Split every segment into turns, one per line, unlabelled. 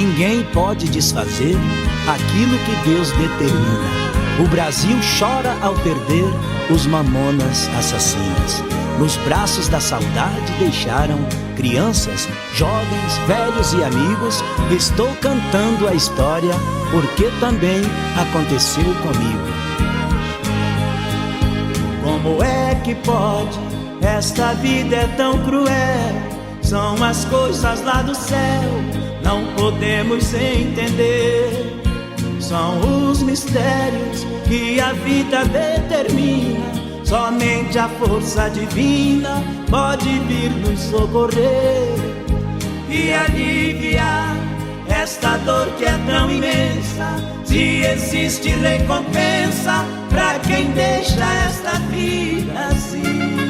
ninguém pode desfazer aquilo que Deus determina. O Brasil chora ao perder os mamonas assassinas. Nos braços da saudade deixaram crianças, jovens, velhos e amigos. Estou cantando a história porque também aconteceu comigo. Como é que pode? Esta vida é tão cruel. São as coisas lá do céu, não podemos entender. São os mistérios que a vida determina. Somente a força divina pode vir nos socorrer e aliviar esta dor que é tão imensa. Se existe recompensa pra quem deixa esta vida assim.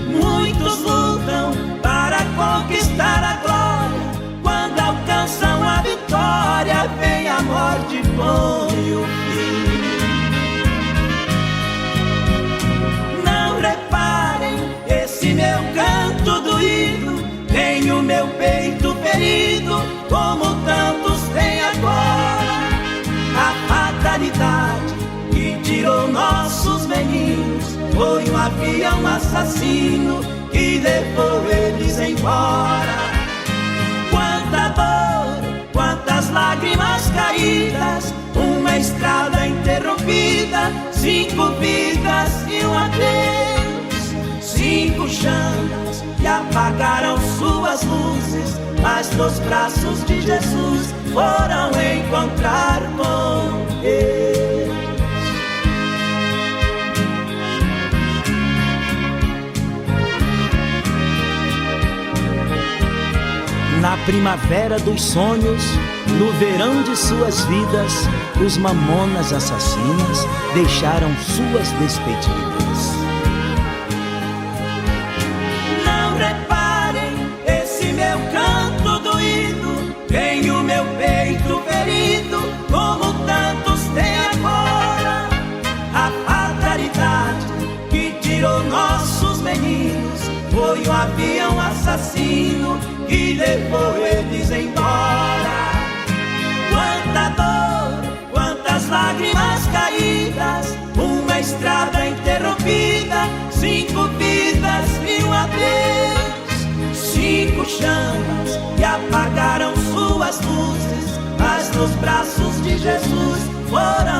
Muitos lutam para conquistar a glória. Quando alcançam a vitória, vem a morte e põe o fim. Não reparem esse meu canto doído, tem o meu peito ferido, como tantos têm agora. A fatalidade que tirou nossos meninos foi um avião assassino que levou eles embora. Quanta dor, quantas lágrimas caídas, uma estrada interrompida, 5 vidas e um adeus. 5 chamas que apagaram suas luzes, mas nos braços de Jesus foram encontrar com Deus. Na primavera dos sonhos, no verão de suas vidas, os mamonas assassinas deixaram suas despedidas. Não reparem esse meu canto doído, tem o meu peito ferido, como tantos têm agora. A fatalidade que tirou nossos meninos foi um avião assassino que levou eles embora. Quanta dor, quantas lágrimas caídas, uma estrada interrompida, 5 vidas e um adeus. 5 chamas que apagaram suas luzes, mas nos braços de Jesus foram